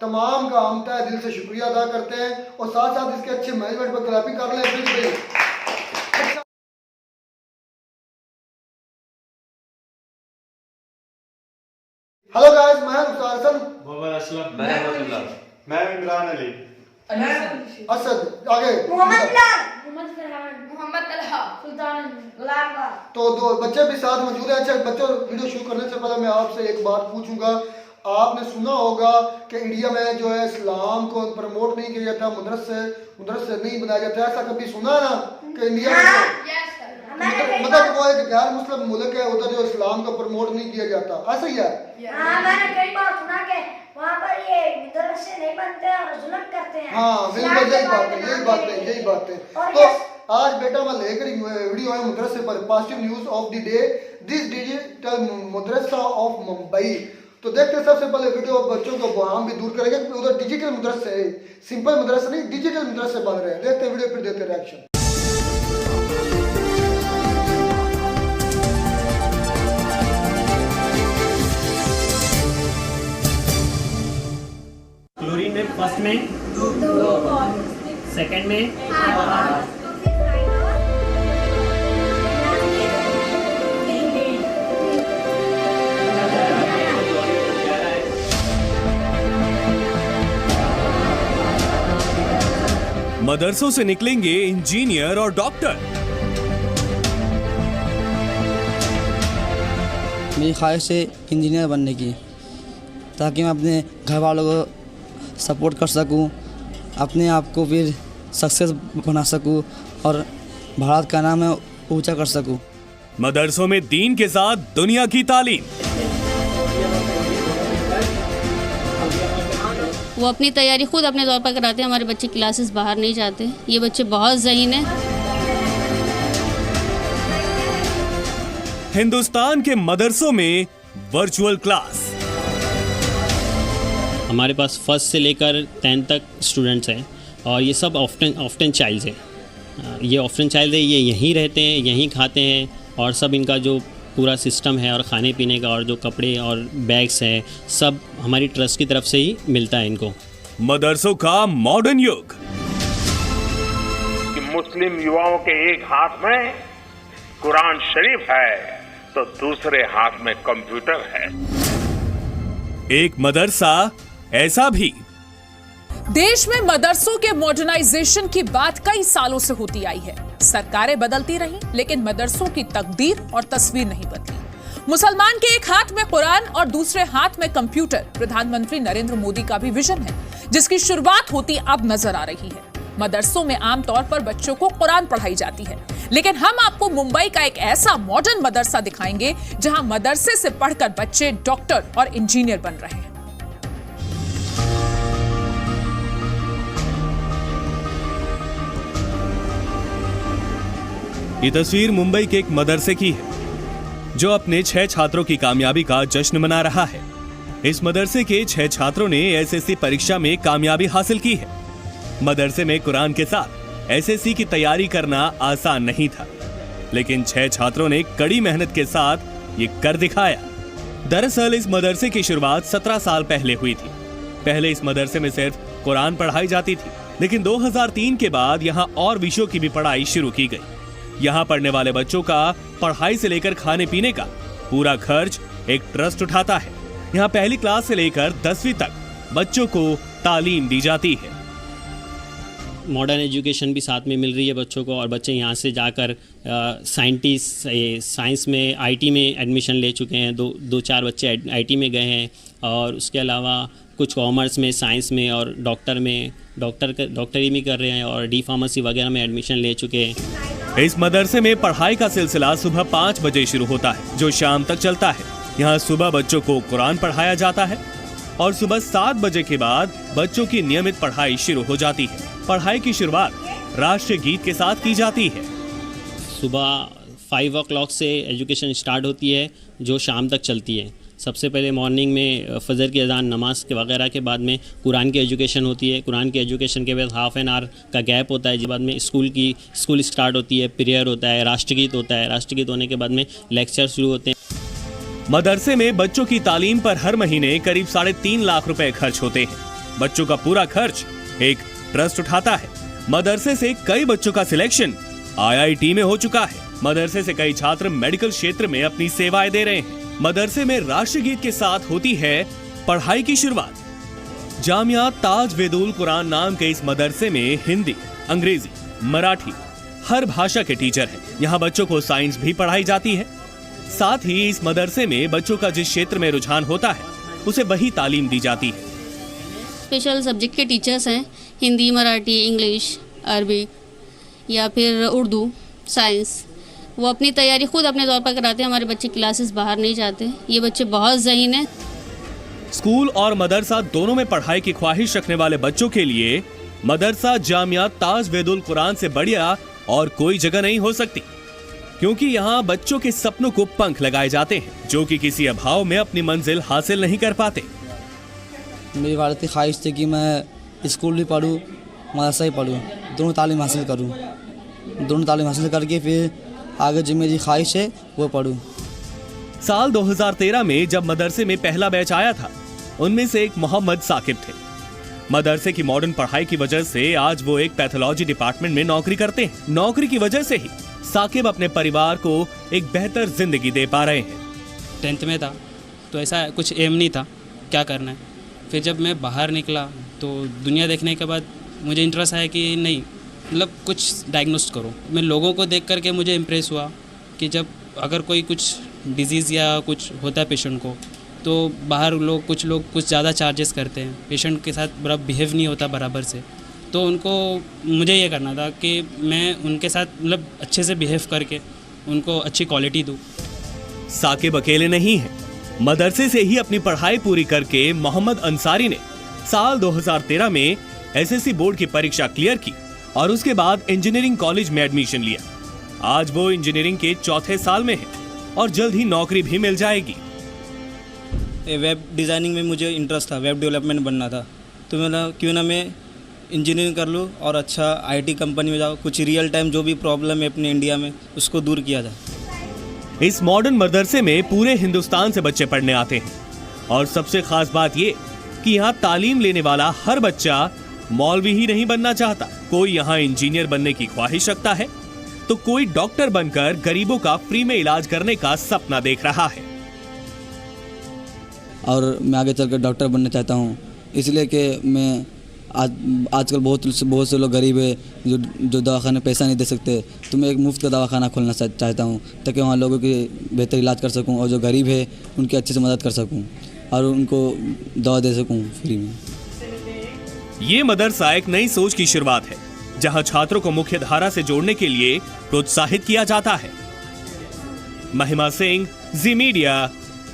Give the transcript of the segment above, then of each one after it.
तमाम का हम तहे दिल से शुक्रिया अदा करते हैं और साथ साथ इसके अच्छे मैनेजमेंट पर क्लैपिंग कर लें। बिल्कुल हेलो गाइस, मैं मुख्तार हसन, मोहम्मद असलम, मैं इमरान अली, असद, आगे मोहम्मद फरहान, मोहम्मद तलहा, सुल्तान, गुलाम का। तो दो बच्चे भी साथ मौजूद हैं। अच्छा बच्चों, वीडियो शुरू करने से पहले मैं आपसे एक बात पूछूंगा। आपने सुना होगा कि इंडिया में जो है इस्लाम को प्रमोट नहीं किया जाता, मदरसे नहीं बनाया जाता। ऐसा कभी सुना ना कि इंडिया में मतलब वो एक गैर मुस्लिम मुल्क है, उधर जो इस्लाम को प्रमोट नहीं किया जाता, ऐसा ही है? मैंने कई बार सुना कि वहाँ पर ये मदरसे नहीं बनते और जुल्म करते हैं। हाँ बिल्कुल, यही बात है। तो आज बेटा मैं लेकर वीडियो है मदरसे पर, positive news of the day, this digital Madrasa of Mumbai. तो देखते हैं सबसे पहले वीडियो, बच्चों को बहाम भी दूर करेंगे। उधर डिजिटल मदरसे है, सिंपल मदरसे नहीं, डिजिटल मदरसे बन रहे हैं। देखते हैं वीडियो, फिर देते रिएक्शन। क्लोरीन में फर्स्ट में, सेकंड में, मदरसों से निकलेंगे इंजीनियर और डॉक्टर। मेरी ख्वाहिश है इंजीनियर बनने की, ताकि मैं अपने घर वालों को सपोर्ट कर सकूं, अपने आप को फिर सक्सेस बना सकूं और भारत का नाम मैं ऊंचा कर सकूं। मदरसों में दीन के साथ दुनिया की तालीम। वो अपनी तैयारी खुद अपने तौर पर कराते हैं। हमारे बच्चे क्लासेस बाहर नहीं जाते। ये बच्चे बहुत ज़हीन हैं। हिंदुस्तान के मदरसों में वर्चुअल क्लास। हमारे पास फर्स्ट से लेकर 10 तक स्टूडेंट्स हैं और ये सब ऑफ्टन चाइल्ड्स हैं। ये ऑफ्टन चाइल्ड है, ये यहीं रहते हैं, यहीं खाते हैं और सब इनका जो पूरा सिस्टम है और खाने पीने का और जो कपड़े और बैग्स हैं सब हमारी ट्रस्ट की तरफ से ही मिलता है इनको। मदरसों का मॉडर्न युग। कि मुस्लिम युवाओं के एक हाथ में कुरान शरीफ है तो दूसरे हाथ में कंप्यूटर है। एक मदरसा ऐसा भी। देश में मदरसों के मॉडर्नाइजेशन की बात कई सालों से होती आई है। सरकारें बदलती रहीं, लेकिन मदरसों की तकदीर और तस्वीर नहीं बदली। मुसलमान के एक हाथ में कुरान और दूसरे हाथ में कंप्यूटर प्रधानमंत्री नरेंद्र मोदी का भी विजन है, जिसकी शुरुआत होती अब नजर आ रही है। मदरसों में आमतौर पर बच्चों को कुरान पढ़ाई जाती है, लेकिन हम आपको मुंबई का एक ऐसा मॉडर्न मदरसा दिखाएंगे जहां मदरसे से पढ़कर बच्चे डॉक्टर और इंजीनियर बन रहे हैं। ये तस्वीर मुंबई के एक मदरसे की है, जो अपने 6 छात्रों की कामयाबी का जश्न मना रहा है। इस मदरसे के 6 छात्रों ने एसएससी परीक्षा में कामयाबी हासिल की है। मदरसे में कुरान के साथ एसएससी की तैयारी करना आसान नहीं था, लेकिन 6 छात्रों ने कड़ी मेहनत के साथ ये कर दिखाया। दरअसल इस मदरसे की शुरुआत 17 साल पहले हुई थी। पहले इस मदरसे में सिर्फ कुरान पढ़ाई जाती थी, लेकिन 2003 के बाद यहाँ और विषयों की भी पढ़ाई शुरू की गई। यहाँ पढ़ने वाले बच्चों का पढ़ाई से लेकर खाने पीने का पूरा खर्च एक ट्रस्ट उठाता है। यहाँ पहली क्लास से लेकर 10वीं तक बच्चों को तालीम दी जाती है। मॉडर्न एजुकेशन भी साथ में मिल रही है बच्चों को और बच्चे यहाँ से जाकर साइंस में आईटी में एडमिशन ले चुके हैं। दो चार बच्चे आईटी में गए हैं और उसके अलावा कुछ कॉमर्स में, साइंस में और डॉक्टरी में कर रहे हैं और डी फार्मेसी वगैरह में एडमिशन ले चुके हैं। इस मदरसे में पढ़ाई का सिलसिला सुबह 5 बजे शुरू होता है, जो शाम तक चलता है। यहाँ सुबह बच्चों को कुरान पढ़ाया जाता है और सुबह 7 बजे के बाद बच्चों की नियमित पढ़ाई शुरू हो जाती है। पढ़ाई की शुरुआत राष्ट्रीय गीत के साथ की जाती है। सुबह 5 o'clock से एजुकेशन स्टार्ट होती है, जो शाम तक चलती है। सबसे पहले मॉर्निंग में फजर की अजान, नमाज के वगैरह के बाद में कुरान की एजुकेशन होती है। कुरान की एजुकेशन के बाद हाफ एन आवर का गैप होता है, जिसके बाद में स्कूल स्टार्ट होती है, प्रेयर होता है, राष्ट्रगीत होता है। राष्ट्रगीत होने के बाद में लेक्चर शुरू होते हैं। मदरसे में बच्चों की तालीम पर हर महीने करीब 3.5 लाख रुपए खर्च होते हैं। बच्चों का पूरा खर्च एक ट्रस्ट उठाता है। मदरसे से कई बच्चों का सिलेक्शन IIT में हो चुका है। मदरसे से कई छात्र मेडिकल क्षेत्र में अपनी सेवाएं दे रहे हैं। मदरसे में राष्ट्रगीत के साथ होती है पढ़ाई की शुरुआत। जामिया ताज वेदुल कुरान नाम के इस मदरसे में हिंदी, अंग्रेजी, मराठी हर भाषा के टीचर हैं। यहाँ बच्चों को साइंस भी पढ़ाई जाती है। साथ ही इस मदरसे में बच्चों का जिस क्षेत्र में रुझान होता है उसे वही तालीम दी जाती है। स्पेशल सब्जेक्ट के टीचर्स हैं, हिंदी, मराठी, इंग्लिश, अरबी या फिर उर्दू, साइंस। वो अपनी तैयारी खुद अपने तौर पर कराते हैं। हमारे बच्चे क्लासेस बाहर नहीं जाते। ये बच्चे बहुत ज़हीन हैं। स्कूल और मदरसा दोनों में पढ़ाई की ख्वाहिश रखने वाले बच्चों के लिए मदरसा जामिया ताज वेदुल कुरान से बढ़िया और कोई जगह नहीं हो सकती, क्योंकि यहाँ बच्चों के सपनों को पंख लगाए जाते हैं जो कि किसी अभाव में अपनी मंजिल हासिल नहीं कर पाते। मेरी वालिद की ख्वाहिश थी कि मैं स्कूल भी पढ़ूँ, मदरसा ही पढ़ूँ, दोनों तालीम हासिल करूँ। दोनों तालीम हासिल करके फिर आगे जो मेरी ख्वाहिश है वो पढ़ूँ। साल 2013 में जब मदरसे में पहला बैच आया था, उनमें से एक मोहम्मद साकिब थे। मदरसे की मॉडर्न पढ़ाई की वजह से आज वो एक पैथोलॉजी डिपार्टमेंट में नौकरी करते हैं। नौकरी की वजह से ही साकिब अपने परिवार को एक बेहतर जिंदगी दे पा रहे हैं। 10th में था तो ऐसा कुछ एम नहीं था क्या करना है। फिर जब मैं बाहर निकला तो दुनिया देखने के बाद मुझे इंटरेस्ट आया कि नहीं, मतलब कुछ डायग्नोस्ट करो। मैं लोगों को देख करके मुझे इम्प्रेस हुआ कि जब अगर कोई कुछ डिजीज़ या कुछ होता है पेशेंट को, तो बाहर कुछ लोग कुछ ज़्यादा चार्जेस करते हैं, पेशेंट के साथ बड़ा बिहेव नहीं होता बराबर से। तो उनको मुझे ये करना था कि मैं उनके साथ मतलब अच्छे से बिहेव करके उनको अच्छी क्वालिटी दूँ। साकिब अकेले नहीं हैं। मदरसे से ही अपनी पढ़ाई पूरी करके मोहम्मद अंसारी ने साल 2013 में SSC बोर्ड की परीक्षा क्लियर की और उसके बाद इंजीनियरिंग कॉलेज में एडमिशन लिया। आज वो इंजीनियरिंग के 4थे साल में है और जल्द ही नौकरी भी मिल जाएगी। वेब डिज़ाइनिंग में मुझे इंटरेस्ट था, वेब डेवलपमेंट बनना था, तो मैंने क्यों ना मैं इंजीनियरिंग कर लूँ और अच्छा IT कंपनी में जाओ, कुछ रियल टाइम जो भी प्रॉब्लम है अपने इंडिया में उसको दूर किया जाए। इस मॉडर्न मदरसे में पूरे हिंदुस्तान से बच्चे पढ़ने आते हैं और सबसे खास बात ये कि यहाँ तालीम लेने वाला हर बच्चा मौलवी ही नहीं बनना चाहता। कोई यहाँ इंजीनियर बनने की ख्वाहिश रखता है तो कोई डॉक्टर बनकर गरीबों का फ्री में इलाज करने का सपना देख रहा है। और मैं आगे चलकर डॉक्टर बनना चाहता हूँ, इसलिए कि मैं आजकल बहुत से लोग गरीब है जो दवाखाने पैसा नहीं दे सकते, तो मैं एक मुफ्त का दवाखाना खोलना चाहता हूँ ताकि वहाँ लोगों की बेहतर इलाज कर सकूँ और जो गरीब है उनकी अच्छे से मदद कर सकूँ और उनको दवा दे सकूँ फ्री में। ये मदरसा एक नई सोच की शुरुआत है जहां छात्रों को मुख्य धारा से जोड़ने के लिए प्रोत्साहित किया जाता है। महिमा सिंह, जी मीडिया,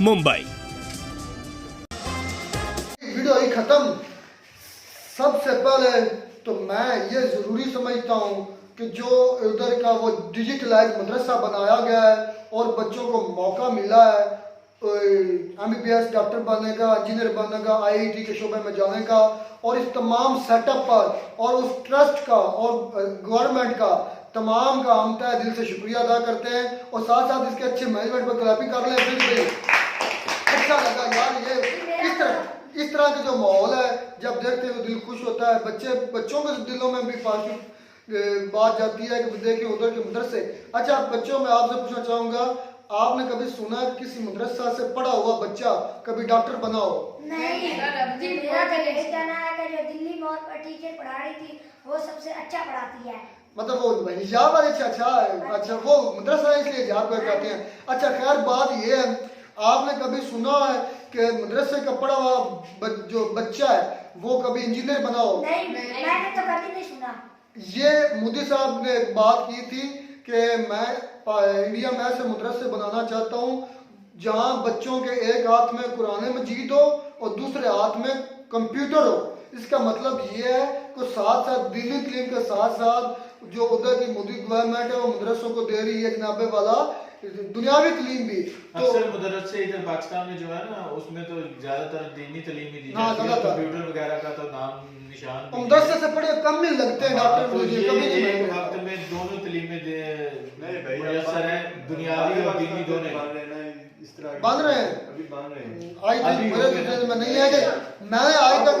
मुंबई। वीडियो ही खत्म। सबसे पहले तो मैं ये जरूरी समझता हूँ कि जो उधर का वो डिजिटलाइज मदरसा बनाया गया है और बच्चों को मौका मिला है MBBS डॉक्टर बनने का, इंजीनियर बनने का, IIT के शोबे में जाने का, और इस तमाम सेटअप पर और उस ट्रस्ट का और गवर्नमेंट का तमाम का हम तहे दिल से शुक्रिया अदा करते हैं और साथ साथ इसके अच्छे मैनेजमेंट पर क्लैपिंग कर लें। अच्छा लगा यार, ये इस तरह का जो माहौल है जब देखते हैं तो दिल खुश होता है। बच्चों के दिलों में भी पॉजिटिव बात जाती है कि देखिए उधर के मदरसे। अच्छा बच्चों, मैं आपसे पूछना चाहूँगा, आपने कभी सुना किसी मदरसा से पढ़ा हुआ बच्चा कभी डॉक्टर बना हो? नहीं, मेरा तो यही कहना है कि जो दिल्ली में और टीचर पढ़ा रही थी वो सबसे अच्छा पढ़ाती है। मतलब वो हिजाब वाले अच्छा वो मदरसा है इसलिए हिजाब कर कहते हैं। अच्छा खैर, बात ये है, आपने कभी सुना है कि मदरसे का पढ़ा हुआ जो बच्चा है वो कभी इंजीनियर बना हो? नहीं, मैंने तो कभी नहीं सुना। ये मोदी साहब ने एक बात की थी कि मैं इंडिया में ऐसे मदरसे बनाना चाहता हूँ जहाँ बच्चों के एक हाथ में कुरान मजीद हो और दूसरे हाथ में कंप्यूटर हो। इसका मतलब ये है कि साथ साथ दीनी तालीम के साथ साथ जो उधर की मोदी गवर्नमेंट है वो मदरसों को दे रही है जनाबे वाला दुनियावी तालीम भी। तो अक्सर मदरसे इधर पाकिस्तान में जो है ना उसमें तो ज्यादातर दीनी तालीम ही दी जाती है, कंप्यूटर वगैरह का तो नाम निशान मदरसे से पढ़े कम ही लगते हैं डॉक्टर। तो ये वक्त में दोनों तालीमें मुयस्सर है, दुनियावी और दीनी दोनों बन रहे हैं। आज तक मेरे में नहीं है कि मैं आज तक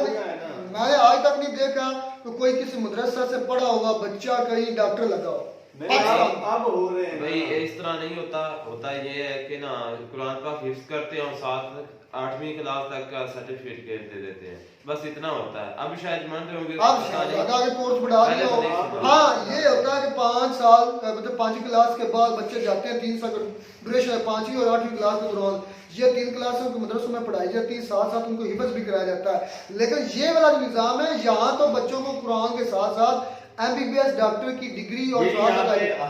देखा कि कोई किसी मदरसा से पढ़ा हुआ बच्चा कहीं डॉक्टर लगा हो। अब हो रहे हैं भाई इस तरह नहीं होता। होता ये है कि ना कुरान पाक हिफ्ज करते हैं और साथ 8वीं क्लास तक का सर्टिफिकेट दे देते हैं, बस इतना होता है। अब शायद मान रहे होंगे अब आगे कोर्स बढ़ा दिया होगा। हाँ, ये होता है कि 5 साल मतलब 5वीं क्लास के बाद बच्चे जाते हैं, 3 साल ड्यूरेशन है 5वीं और 8वीं क्लास के दौरान। ये 3 क्लासों के मदरसों में पढ़ाई जाती है, साथ साथ उनको हिफ्ज भी कराया जाता है। लेकिन ये वाला जो निज़ाम है, यहाँ तो बच्चों को कुरान के साथ साथ MBBS डॉक्टर की डिग्री और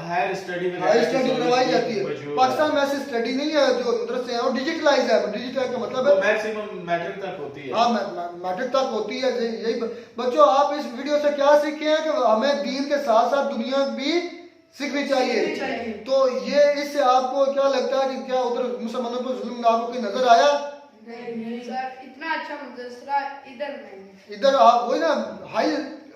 हायर स्टडी करवाई जाती है। पाकिस्तान में ऐसी स्टडी नहीं है जो मदरसे हैं, और डिजिटलाइज है। डिजिटलाइज का मतलब है मैक्सिमम मैट्रिक तक होती है। हाँ, मैट्रिक तक होती है। यही बच्चों, आप इस वीडियो से क्या सीखे हैं कि हमें दीन के साथ साथ दुनिया भी सीखनी चाहिए। तो ये इससे आपको क्या लगता है कि क्या उधर मुसलमानों पर जुल्म आपको कोई नजर आया? नहीं सर, इतना अच्छा मदरसा इधर नहीं। इधर आप वही ना,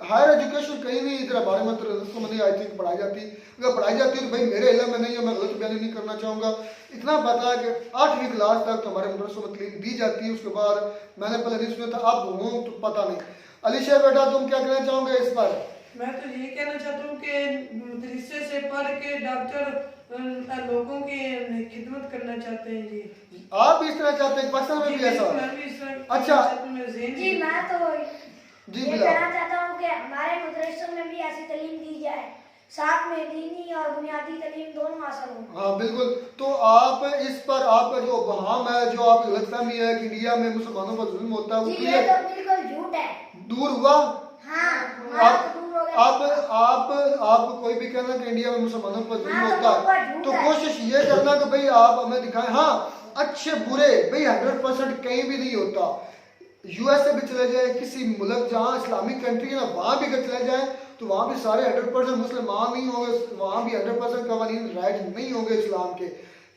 हायर एजुकेशन कहीं नहीं इधर हमारे मदरसों में नहीं आई थिंक पढ़ाई जाती। अगर पढ़ाई जाती है तो भाई मेरे इल्म में नहीं है, मैं गलत बयानी नहीं करना चाहूँगा। इतना पता है कि 8वीं क्लास तक तो हमारे मदरसों में तालीम दी जाती है। उसके बाद मैंने पहले नहीं सुना था, अब हूँ तो पता नहीं। अली शेर बेटा, तुम क्या कहना चाहोगे इस पर? मैं तो ये कहना चाहता हूँ कि मदरसे से पढ़ के डॉक्टर लोगों की खिदमत करना चाहते हैं जी। आप भी इस तरह चाहते हैं? पाकिस्तान में भी ऐसा? अच्छा जी, मैं तो ये कहना चाहता हूँ कि हमारे मदरसों में भी ऐसी तालीम दी जाए, साथ में दीनी और बुनियादी तालीम दोनों हासिल हो। हाँ बिल्कुल। तो आप इस पर आपका जो बहाम है, जो आपकी गलतफहमी है कि इंडिया में मुसलमानों पर जुल्म होता है, वो ये तो बिल्कुल झूठ है। दूर हुआ? हाँ, आप कोई भी कहना कि इंडिया में मुसलमानों पर जुल्म होता है, तो कोशिश ये करना कि भाई आप हमें दिखाएं। हाँ, अच्छे बुरे भाई 100% कहीं भी नहीं होता। USA भी चले जाए, किसी मुल्क जहाँ इस्लामिक कंट्री है ना, वहाँ भी अगर चले जाए तो वहाँ भी सारे 100% मुसलमान नहीं होंगे, वहाँ भी 100% कवानीन राइट नहीं होंगे इस्लाम के।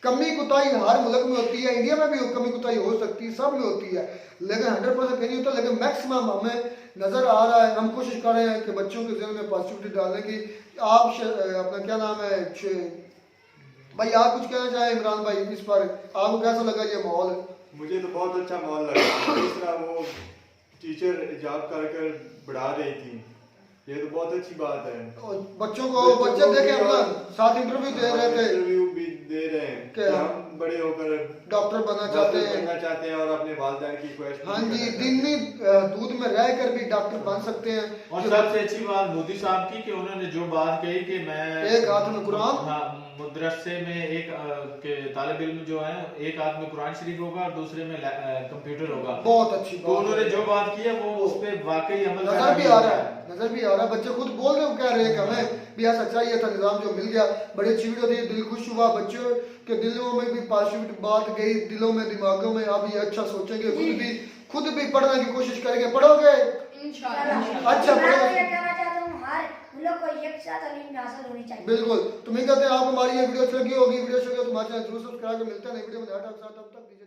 कमी कुताही हर मुल्क में होती है, इंडिया में भी कमी कुताही हो सकती है, सब में होती है, लेकिन 100% कहीं नहीं होता। लेकिन मैक्सिमम हमें नज़र आ रहा है, हम कोशिश कर रहे हैं कि बच्चों के ज़हन में पॉजिटिविटी डालने की। आप अपना क्या नाम है भाई, आप कुछ कहना चाहें इमरान भाई इस पर? आपको कैसा लगा ये माहौल? मुझे तो बहुत अच्छा माहौल लगा। जिस तरह वो टीचर हिजाब कर बढ़ा रही थी, ये तो बहुत अच्छी बात है। बच्चों को बच्चे देखे अपना साथ इंटरव्यू दे रहे थे, इंटरव्यू भी दे रहे हैं कि हम बड़े होकर डॉक्टर बनना चाहते हैं और अपने वालिदैन की ख्वाहिश। हाँ जी, दिल्ली दूध में रहकर भी डॉक्टर बन सकते हैं। और सबसे अच्छी बात मोदी साहब की कि उन्होंने जो बात कही कि मैं एक हाथ में कुरान, हाँ, मदरसे में एक के तालिब इल्म जो है एक हाथ में कुरान शरीफ होगा और दूसरे में कंप्यूटर होगा। बहुत अच्छी बात। तो उन्होंने जो बात की है वो उस पे वाकई अमल नजर भी आ रहा है। बच्चे खुद बोल रहे कह रहे हैं कि हमें भी ऐसा चाहिए था निजाम जो मिल गया। बड़ी अच्छी वीडियो थी, दिल खुश हुआ, बच्चों के दिलों में भी पॉजिटिव बात गई, दिलों में दिमागों में। आप ये अच्छा सोचेंगे, खुद भी पढ़ने की कोशिश करेंगे। पढ़ोगे इंशाल्लाह? अच्छा लोग को एक साथ तालीम हासिल होनी चाहिए। बिल्कुल। तो मैं कहते हैं आप हमारी ये वीडियो अच्छी लगी होगी, वीडियो अच्छी लगी तो हमारे चैनल जरूर सब्सक्राइब कर। मिलते हैं नई वीडियो में, तब तक